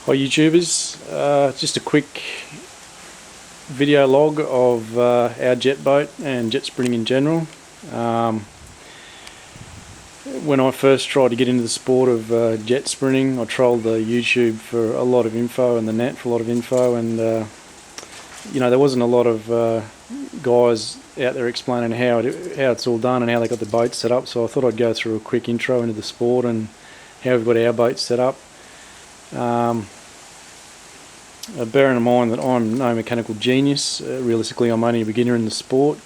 Hi YouTubers, just a quick video log of our jet boat and jet sprinting in general. When I first tried to get into the sport of jet sprinting, I trolled the YouTube for a lot of info and the net for a lot of info, and there wasn't a lot of guys out there explaining how it's all done and how they got the boat set up, so I thought I'd go through a quick intro into the sport and how we've got our boat set up. Bearing in mind that I'm no mechanical genius, realistically I'm only a beginner in the sport.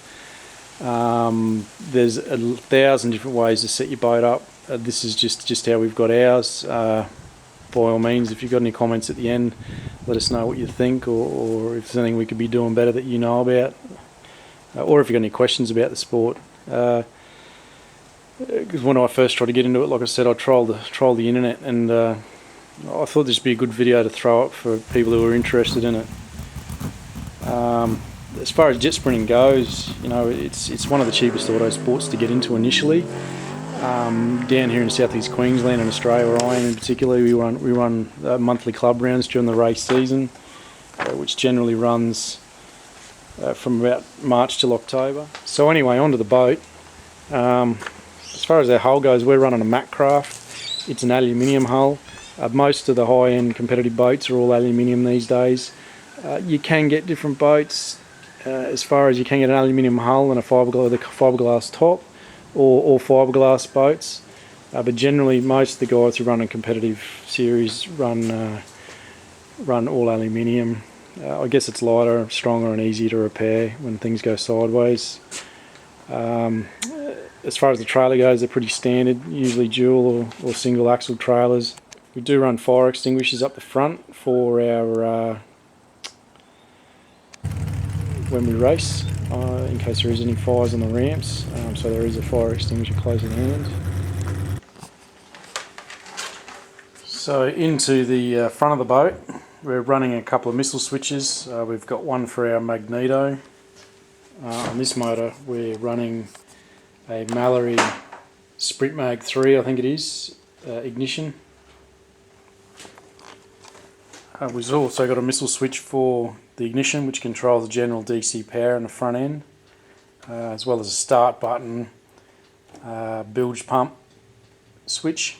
There's 1,000 different ways to set your boat up. This is just how we've got ours. By all means, if you've got any comments at the end, let us know what you think, or if there's anything we could be doing better that you know about, or if you've got any questions about the sport. Because when I first tried to get into it, like I said, I trolled the internet, and I thought this would be a good video to throw up for people who are interested in it. As far as jet sprinting goes, it's one of the cheapest auto sports to get into initially. Down here in southeast Queensland and Australia, where I am in particular, we run monthly club rounds during the race season, which generally runs from about March till October. So anyway, onto the boat. As far as our hull goes, we're running a Macraft. It's an aluminium hull. Most of the high-end competitive boats are all aluminium these days. You can get different boats, as far as you can get an aluminium hull and a fiberglass top, or fiberglass boats. But generally, most of the guys who run a competitive series run all aluminium. I guess it's lighter, stronger, and easier to repair when things go sideways. As far as the trailer goes, they're pretty standard, usually dual or single axle trailers. We do run fire extinguishers up the front for our when we race, in case there is any fires on the ramps. So there is a fire extinguisher close at hand. So into the front of the boat, we're running a couple of missile switches. We've got one for our magneto. On this motor, we're running a Mallory Sprint Mag 3, I think it is, ignition. We've also got a missile switch for the ignition, which controls the general DC power in the front end, as well as a start button, bilge pump switch,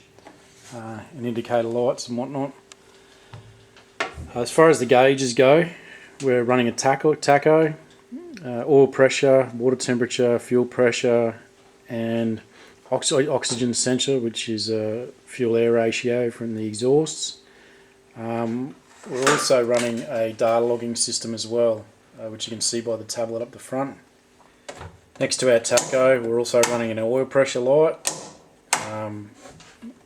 and indicator lights and whatnot. As far as the gauges go, we're running a tacho, oil pressure, water temperature, fuel pressure, and oxygen sensor, which is a fuel-air ratio from the exhausts. We're also running a data logging system as well, which you can see by the tablet up the front. Next to our tacho, we're also running an oil pressure light,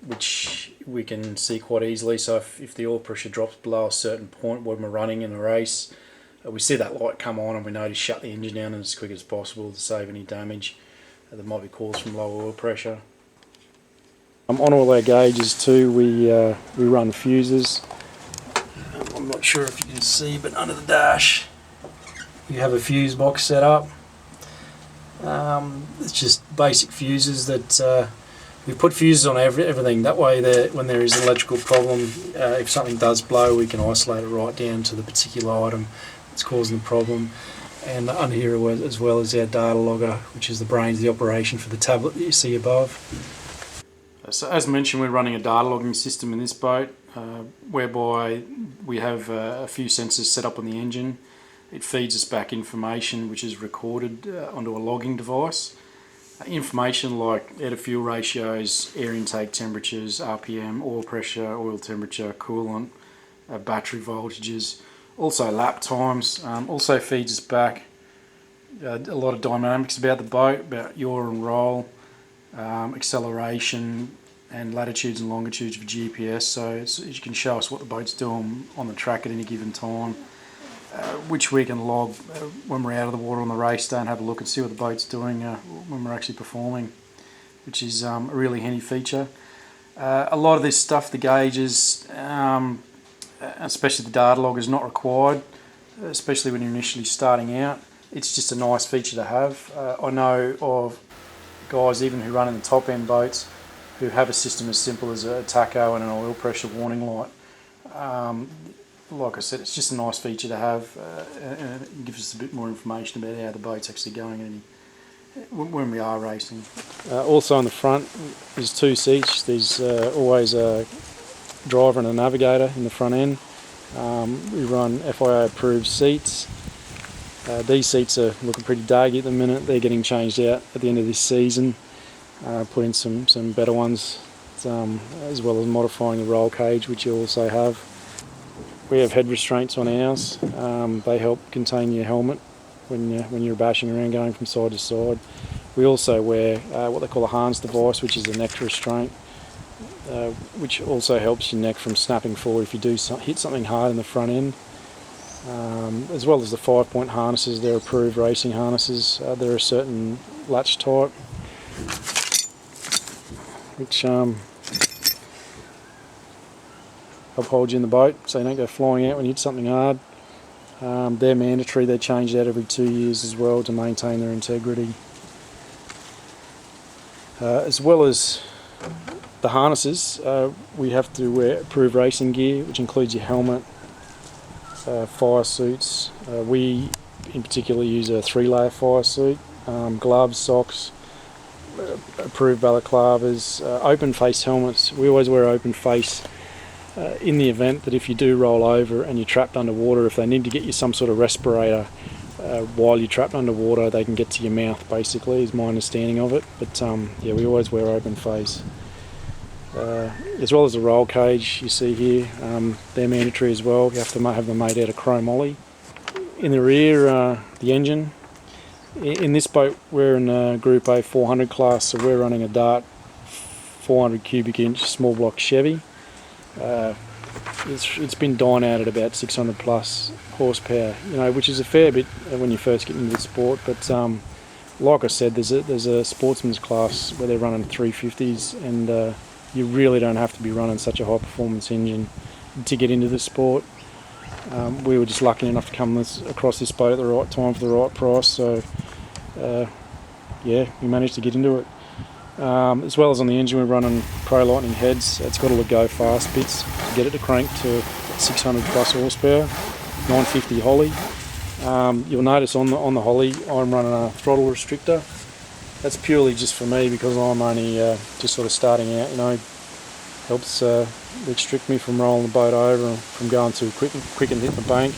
which we can see quite easily. So if the oil pressure drops below a certain point when we're running in a race, we see that light come on and we know to shut the engine down as quick as possible to save any damage that might be caused from low oil pressure. On all our gauges too, we run fuses. I'm not sure if you can see, but under the dash we have a fuse box set up. It's just basic fuses that we put fuses on everything. That way, when there is an electrical problem, if something does blow, we can isolate it right down to the particular item that's causing the problem. And under here as well as our data logger, which is the brains of the operation for the tablet that you see above. So as mentioned, we're running a data logging system in this boat, whereby we have a few sensors set up on the engine. It feeds us back information which is recorded onto a logging device. Information like air-to-fuel ratios, air intake temperatures, RPM, oil pressure, oil temperature, coolant, battery voltages, also lap times. Also feeds us back a lot of dynamics about the boat, about yaw and roll, acceleration, and latitudes and longitudes for GPS, so it can show us what the boat's doing on the track at any given time, which we can log when we're out of the water on the race day and have a look and see what the boat's doing when we're actually performing, which is a really handy feature. A lot of this stuff, the gauges, especially the data log, is not required, especially when you're initially starting out. It's just a nice feature to have. I know of guys even who run in the top end boats who have a system as simple as a tacho and an oil pressure warning light. Like I said, it's just a nice feature to have, and it gives us a bit more information about how the boat's actually going when we are racing. Also on the front, there's 2 seats. There's always a driver and a navigator in the front end. We run FIA approved seats. These seats are looking pretty daggy at the minute. They're getting changed out at the end of this season. Put in some better ones, as well as modifying the roll cage, which you also have. We have head restraints on ours. They help contain your helmet when you're bashing around going from side to side. We also wear what they call a harness device, which is a neck restraint, which also helps your neck from snapping forward if you do hit something hard in the front end. As well as the 5-point harnesses, they're approved racing harnesses. They're a certain latch type, which help hold you in the boat so you don't go flying out when you hit something hard. They're mandatory. They're changed out every 2 years as well to maintain their integrity. As well as the harnesses, we have to wear approved racing gear, which includes your helmet, fire suits. We in particular use a 3-layer fire suit, gloves, socks, approved balaclavas, open face helmets. We always wear open face in the event that if you do roll over and you're trapped underwater, if they need to get you some sort of respirator while you're trapped underwater, they can get to your mouth, basically, is my understanding of it. But yeah, we always wear open face. As well as the roll cage you see here, they're mandatory as well. You have to have them made out of chrome ollie. In the rear, the engine. In this boat, we're in a Group A 400 class, so we're running a Dart 400 cubic inch small block Chevy. It's been dying out at about 600 plus horsepower, which is a fair bit when you first get into the sport. But like I said, there's a sportsman's class where they're running 350s, and you really don't have to be running such a high performance engine to get into the sport. We were just lucky enough to come across this boat at the right time for the right price, so yeah, we managed to get into it. As well as on the engine, we're running Pro Lightning heads. It's got all the go fast bits to get it to crank to 600 plus horsepower, 950 Holly. You'll notice on the Holly, I'm running a Throttle Restrictor. That's purely just for me because I'm only just sort of starting out. Helps restrict me from rolling the boat over and from going too quick and hit the bank.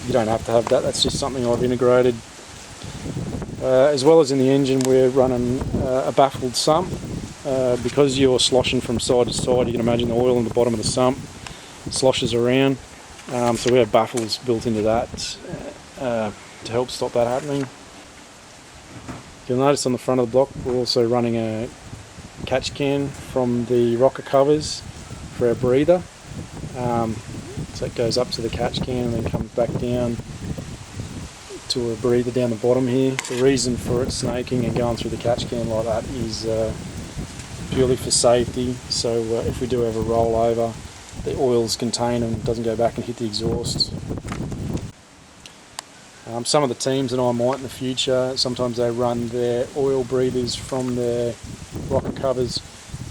You don't have to have that. That's just something I've integrated. As well as in the engine, we're running a baffled sump. Because you're sloshing from side to side, you can imagine the oil in the bottom of the sump sloshes around. So we have baffles built into that to help stop that happening. You'll notice on the front of the block, we're also running a catch can from the rocker covers for our breather. So it goes up to the catch can and then comes back down to a breather down the bottom here. The reason for it snaking and going through the catch can like that is purely for safety. So if we do have a rollover, the oil's contained and doesn't go back and hit the exhaust. Some of the teams that I might in the future, sometimes they run their oil breathers from their rocker covers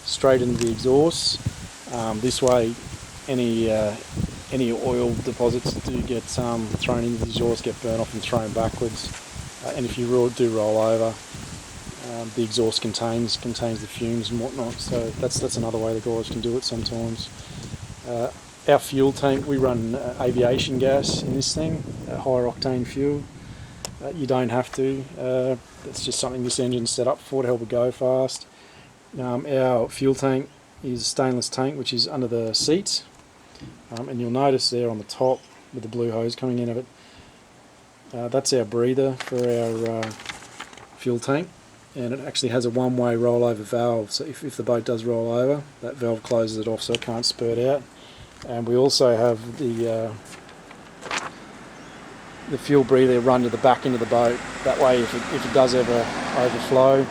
straight into the exhaust. This way, any oil deposits do get thrown into the exhaust, get burnt off and thrown backwards. And if you do roll over, the exhaust contains the fumes and whatnot. So that's another way the guys can do it sometimes. Our fuel tank, we run aviation gas in this thing, higher octane fuel. You don't have to. That's just something this engine's set up for to help it go fast. Our fuel tank is a stainless tank which is under the seats. And you'll notice there on the top with the blue hose coming in of it, that's our breather for our fuel tank. And it actually has a one-way rollover valve, so if the boat does roll over, that valve closes it off so it can't spurt out. And we also have the fuel breather run to the back end of the boat. That way, if it does ever overflow,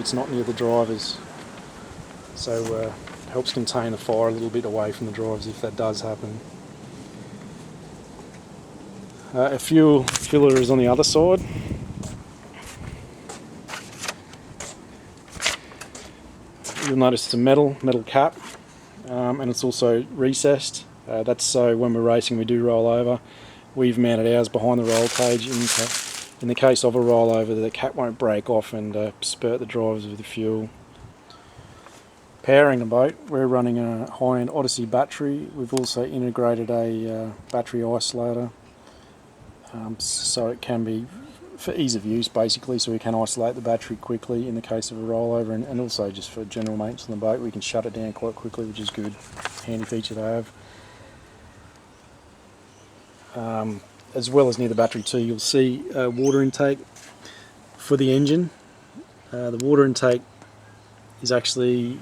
it's not near the drivers. So helps contain the fire a little bit away from the drivers if that does happen. A fuel filler is on the other side. You'll notice it's a metal cap, and it's also recessed. That's so when we're racing we do roll over. We've mounted ours behind the roll cage. In the case of a rollover, the cap won't break off and spurt the drivers with the fuel. Powering the boat, we're running a high-end Odyssey battery. We've also integrated a battery isolator, so it can be for ease of use basically, so we can isolate the battery quickly in the case of a rollover, and also just for general maintenance on the boat we can shut it down quite quickly, which is good, handy feature to have. As well as near the battery too, you'll see water intake for the engine. The water intake is actually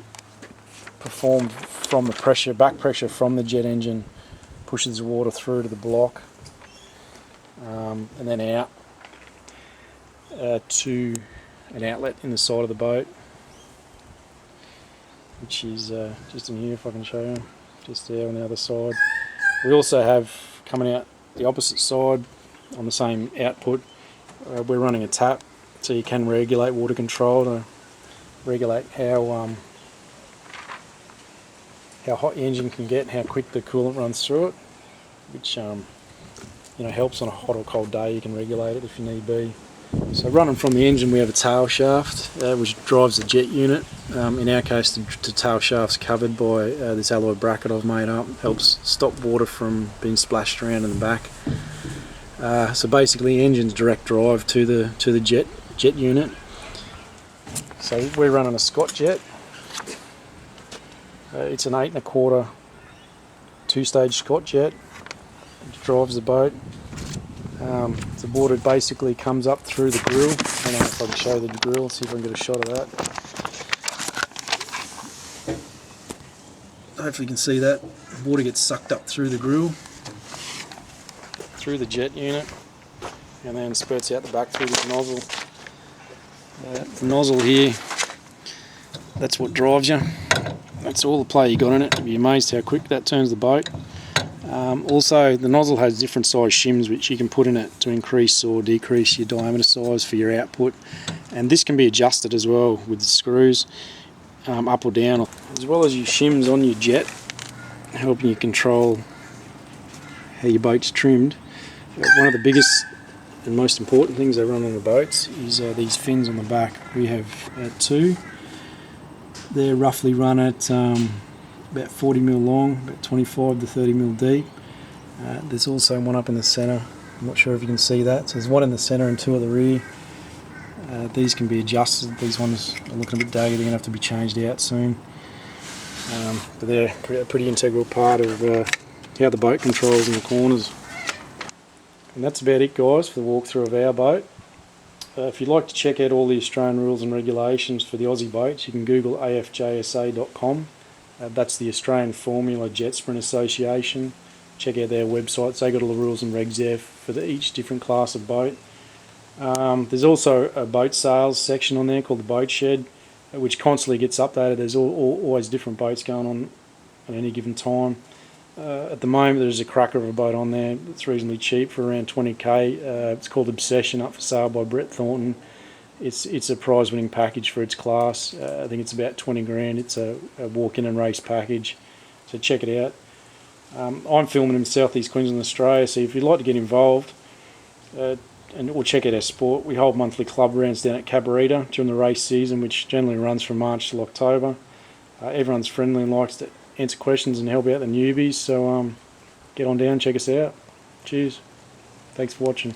performed from the pressure, back pressure from the jet engine, pushes the water through to the block, and then out to an outlet in the side of the boat, which is just in here if I can show you, just there on the other side. We also have coming out the opposite side on the same output, we're running a tap, so you can regulate water control to regulate how hot the engine can get and how quick the coolant runs through it, which helps on a hot or cold day. You can regulate it if you need be. So running from the engine we have a tail shaft which drives the jet unit. In our case the tail shaft's covered by this alloy bracket I've made up. Helps stop water from being splashed around in the back. So basically the engine's direct drive to the jet unit. So we're running a Scott jet. It's an 8 1/4 two-stage Scott jet. It drives the boat. The water basically comes up through the grill. I don't know if I can show the grill, see if I can get a shot of that. Hopefully you can see that. Water gets sucked up through the grill, through the jet unit, and then spurts out the back through this nozzle. The nozzle here, that's what drives you. That's all the play you got in it. You'd be amazed how quick that turns the boat. Also, the nozzle has different size shims which you can put in it to increase or decrease your diameter size for your output, and this can be adjusted as well with the screws, up or down, as well as your shims on your jet, helping you control how your boat's trimmed. One of the biggest and most important things they run on the boats is these fins on the back. We have two. They're roughly run at about 40mm long, about 25 to 30mm deep. There's also one up in the centre. I'm not sure if you can see that. So there's one in the centre and two at the rear. These can be adjusted. These ones are looking a bit daggy. They're going to have to be changed out soon. But they're a pretty integral part of how the boat controls in the corners. And that's about it, guys, for the walkthrough of our boat. If you'd like to check out all the Australian rules and regulations for the Aussie boats, you can Google afjsa.com. That's the Australian Formula Jet Sprint Association. Check out their websites. They got all the rules and regs there for each different class of boat. There's also a boat sales section on there called the Boat Shed, which constantly gets updated. There's always different boats going on at any given time. At the moment there's a cracker of a boat on there that's reasonably cheap for around 20k. It's called Obsession, up for sale by Brett Thornton. It's a prize-winning package for its class. I think it's about 20 grand. It's a walk-in and race package, so check it out. I'm filming in South East Queensland, Australia, so if you'd like to get involved or check out our sport, we hold monthly club rounds down at Cabarita during the race season, which generally runs from March to October. Everyone's friendly and likes to answer questions and help out the newbies, so get on down, check us out. Cheers. Thanks for watching.